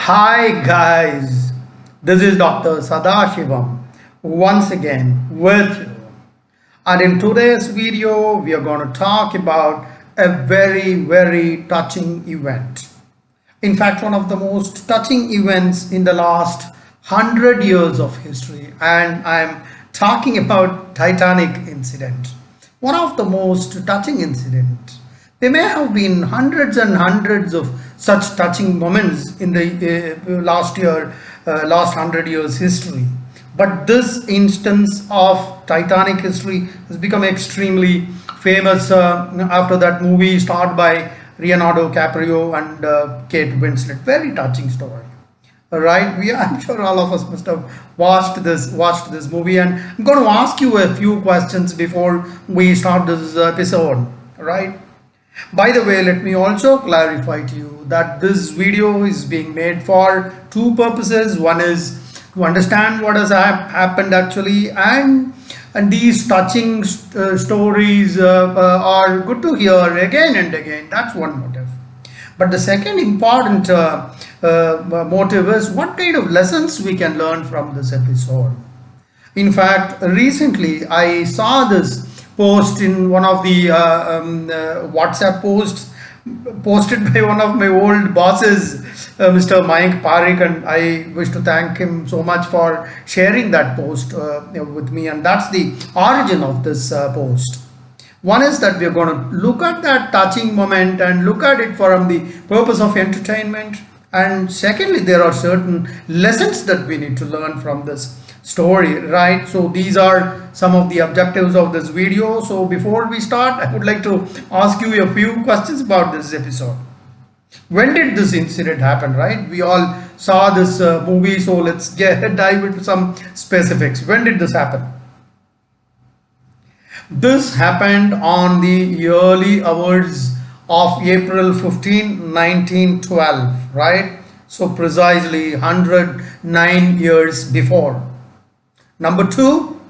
Hi guys, this is Dr. Sadashivam once again with you. And in today's video, we are going to talk about a very touching event. In fact, one of the most touching events in the last 100 years of history. And I'm talking about Titanic incident. One of the most touching incidents. There may have been hundreds and hundreds of such touching moments in the last 100 years history. But this instance of Titanic history has become extremely famous after that movie starred by Leonardo DiCaprio and Kate Winslet. Very touching story. All right, I'm sure all of us must have watched this movie, and I'm going to ask you a few questions before we start this episode. All right. By the way, let me also clarify to you that this video is being made for two purposes. One is to understand what has happened actually, and these touching stories are good to hear again and again. That's one motive. But the second important motive is what kind of lessons we can learn from this episode. In fact, recently I saw this post in one of the WhatsApp posts posted by one of my old bosses, Mr. Mayank Parikh, and I wish to thank him so much for sharing that post with me. And that's the origin of this post. One is that we are going to look at that touching moment and look at it from the purpose of entertainment. And secondly, there are certain lessons that we need to learn from this story, right? So these are some of the objectives of this video. So before we start, I would like to ask you a few questions about this episode. When did this incident happen, right? We all saw this movie, so let's dive into some specifics. When did this happen? This happened on the early hours of April 15, 1912, right? So precisely 109 years before. Number two,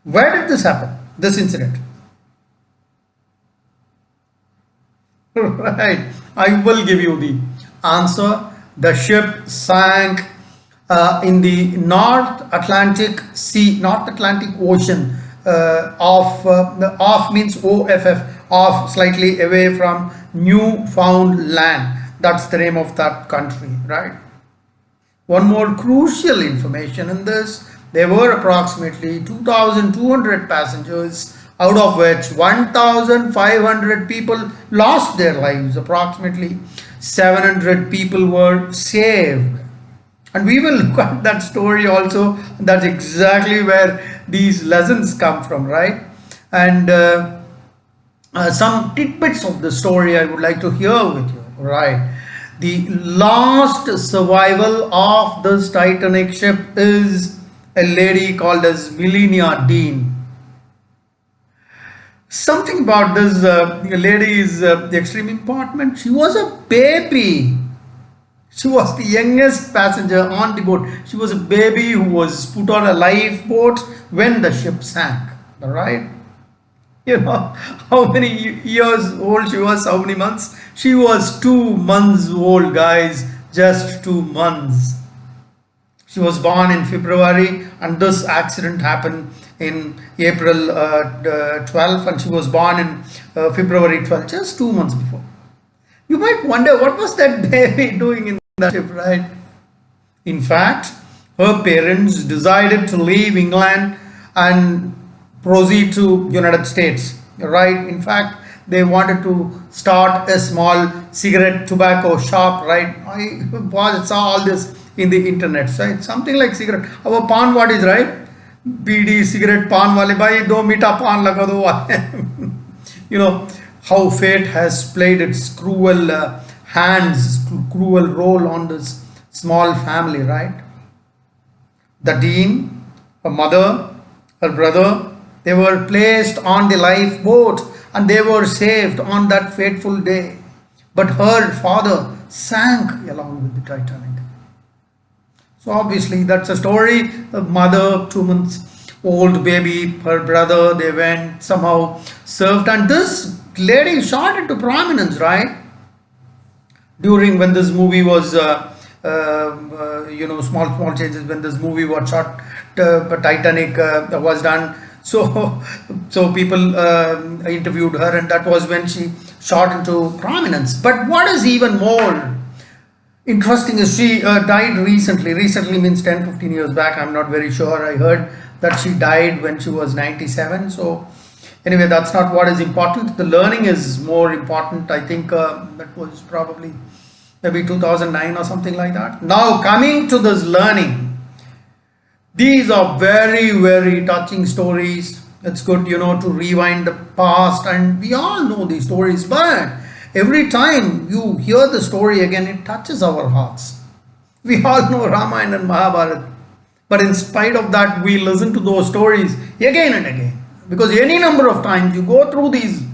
where did this happen, this incident? Right, I will give you the answer. The ship sank in the North Atlantic Ocean. Off means OFF, off, slightly away from Newfoundland. That's the name of that country, right? One more crucial information in this: there were approximately 2,200 passengers, out of which 1,500 people lost their lives. Approximately 700 people were saved. And we will look at that story also. That's exactly where these lessons come from, right? And some tidbits of the story I would like to hear with you, right? The last survival of this Titanic ship is a lady called as Melania Dean. Something about this lady is extremely important. She was a baby. She was the youngest passenger on the boat. She was a baby who was put on a lifeboat when the ship sank. All right. You know how many years old she was, how many months? She was 2 months old, guys. Just 2 months. She was born in February, and this accident happened in April 12th, and she was born in February 12th, just 2 months before. You might wonder, what was that baby doing in that ship, right? In fact, her parents decided to leave England and proceed to United States, right? In fact, they wanted to start a small cigarette tobacco shop, right? I saw all this in the internet, so it's something like cigarette. Our pan what is, right? BD cigarette pan wale bhai do meeta pan laga do. You know how fate has played its cruel cruel role on this small family, right? The dean, her mother, her brother, they were placed on the lifeboat and they were saved on that fateful day. But her father sank along with the Titanic. So obviously that's a story. A mother, 2 months old baby, her brother, they went somehow served, and this lady shot into prominence, right? During when this movie was small changes when this movie was shot. Titanic was done. So people interviewed her, and that was when she shot into prominence. But what is even more interesting is she died recently. Recently means 10-15 years back. I'm not very sure. I heard that she died when she was 97. So anyway, that's not what is important. The learning is more important. I think that was probably maybe 2009 or something like that. Now coming to this learning, these are very, very touching stories. It's good, to rewind the past, and we all know these stories, but every time you hear the story again, it touches our hearts. We all know Ramayana and Mahabharata, but in spite of that, we listen to those stories again and again, because any number of times you go through these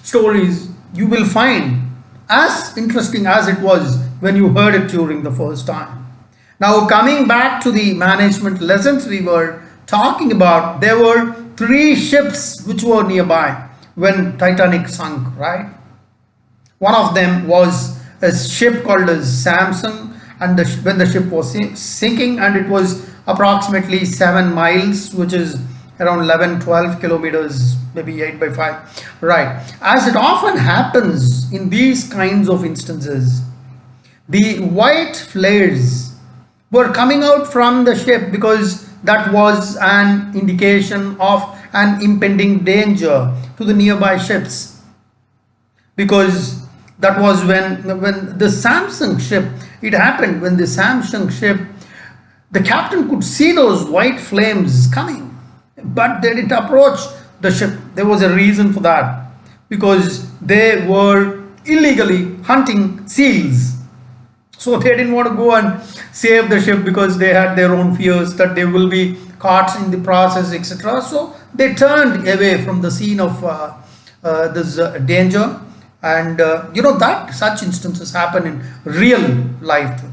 stories, you will find as interesting as it was when you heard it during the first time. Now coming back to the management lessons we were talking about, there were 3 ships which were nearby when Titanic sunk, right? One of them was a ship called as Samson, and when the ship was sinking, and it was approximately 7 miles, which is around 11-12 kilometers, maybe 8 by 5, right? As it often happens in these kinds of instances, the white flares were coming out from the ship because that was an indication of an impending danger to the nearby ships. Because that was when the Samsung ship, it happened when the Samsung ship, the captain could see those white flames coming, but they didn't approach the ship. There was a reason for that, because they were illegally hunting seals. So they didn't want to go and save the ship because they had their own fears that they will be caught in the process, etc. So they turned away from the scene of this danger. And that such instances happen in real life too.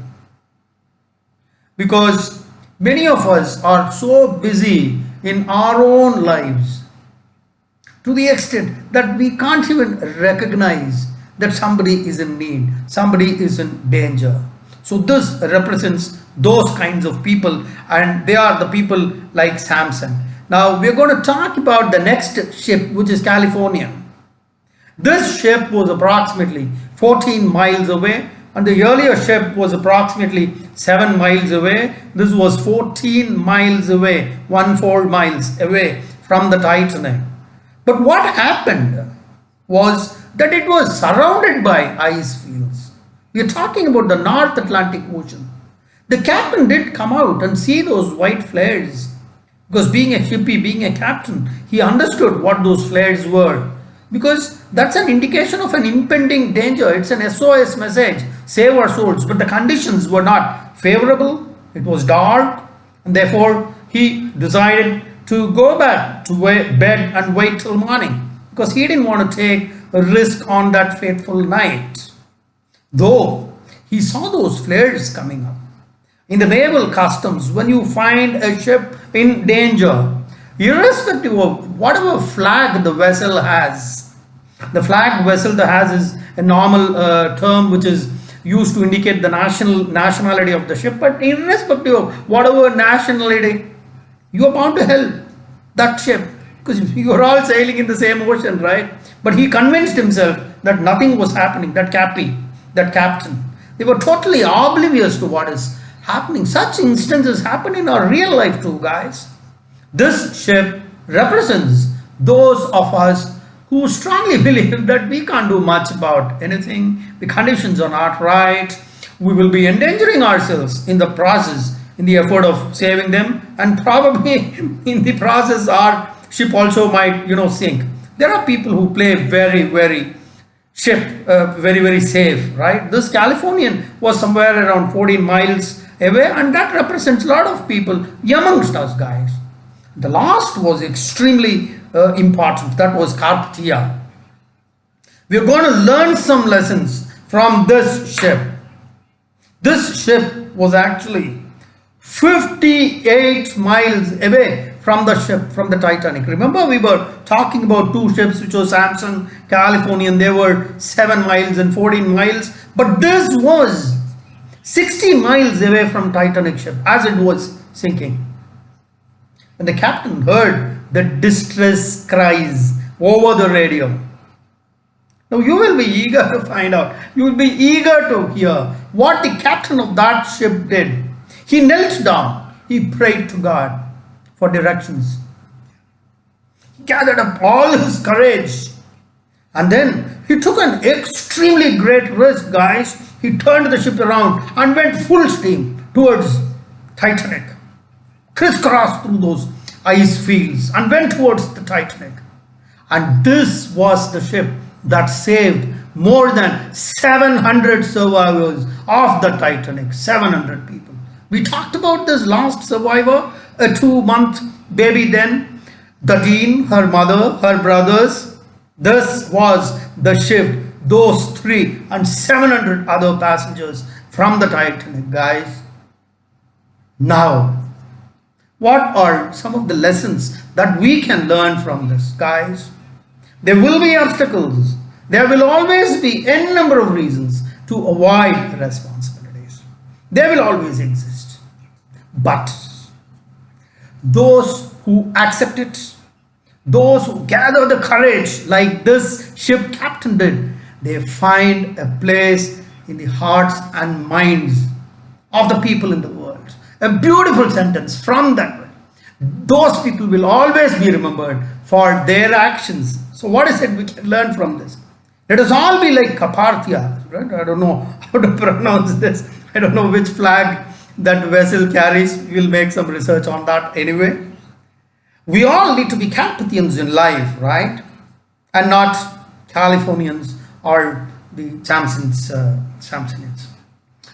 Because many of us are so busy in our own lives to the extent that we can't even recognize that somebody is in need, somebody is in danger. So this represents those kinds of people, and they are the people like Samson. Now we're going to talk about the next ship, which is Californian. This ship was approximately 14 miles away, and the earlier ship was approximately 7 miles away. This was 14 miles away, 14 miles away from the Titanic. But what happened was that it was surrounded by ice fields. We are talking about the North Atlantic Ocean. The captain did come out and see those white flares, because being a hippie, being a captain, he understood what those flares were, because that's an indication of an impending danger. It's an SOS message, save our souls. But the conditions were not favorable. It was dark, and therefore he decided to go back to bed and wait till morning, because he didn't want to take a risk on that fateful night. Though he saw those flares coming up. In the naval customs, when you find a ship in danger, irrespective of whatever flag the vessel has, the flag vessel that has is a normal term which is used to indicate the nationality of the ship, but irrespective of whatever nationality, you are bound to help that ship, because you are all sailing in the same ocean, right? But he convinced himself that nothing was happening. That captain, they were totally oblivious to what is happening. Such instances happen in our real life too, guys. This ship represents those of us who strongly believe that we can't do much about anything. The conditions are not right. We will be endangering ourselves in the process, in the effort of saving them, and probably in the process our ship also might sink. There are people who play very, very very, very safe, right? This Californian was somewhere around 14 miles away, and that represents a lot of people amongst us, guys. The last was extremely important. That was Carpathia. We're going to learn some lessons from this ship. This ship was actually 58 miles away from the ship, from the Titanic. Remember, we were talking about 2 ships, which was Samson, Californian. They were 7 miles and 14 miles. But this was 60 miles away from Titanic ship as it was sinking. When the captain heard the distress cries over the radio. Now you will be eager to find out. You will be eager to hear what the captain of that ship did. He knelt down. He prayed to God for directions. He gathered up all his courage. And then he took an extremely great risk, guys. He turned the ship around and went full steam towards Titanic. Crisscrossed through those ice fields and went towards the Titanic. And this was the ship that saved more than 700 survivors of the Titanic. 700 people. We talked about this last survivor, a 2-month baby then, the dean, her mother, her brothers. This was the ship, those 3 and 700 other passengers from the Titanic, guys. Now, what are some of the lessons that we can learn from this, guys? There will be obstacles. There will always be n number of reasons to avoid responsibilities. They will always exist. But those who accept it, those who gather the courage like this ship captain did, they find a place in the hearts and minds of the people in the world. A beautiful sentence from that one. Those people will always be remembered for their actions. So what is it we can learn from this? Let us all be like Kaparthia, right? I don't know how to pronounce this. I don't know which flag that vessel carries. We'll make some research on that anyway. We all need to be Carpathians in life, right? And not Californians or the Samsonians.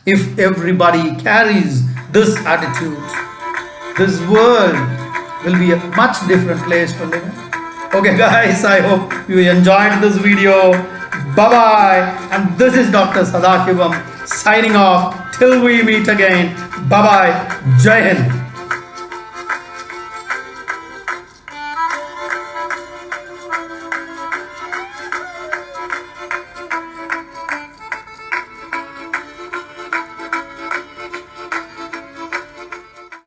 If everybody carries this attitude, this world will be a much different place to live in. Okay guys, I hope you enjoyed this video. Bye-bye. And this is Dr. Sadashivam signing off. Till we meet again. Bye-bye. Jai Hind.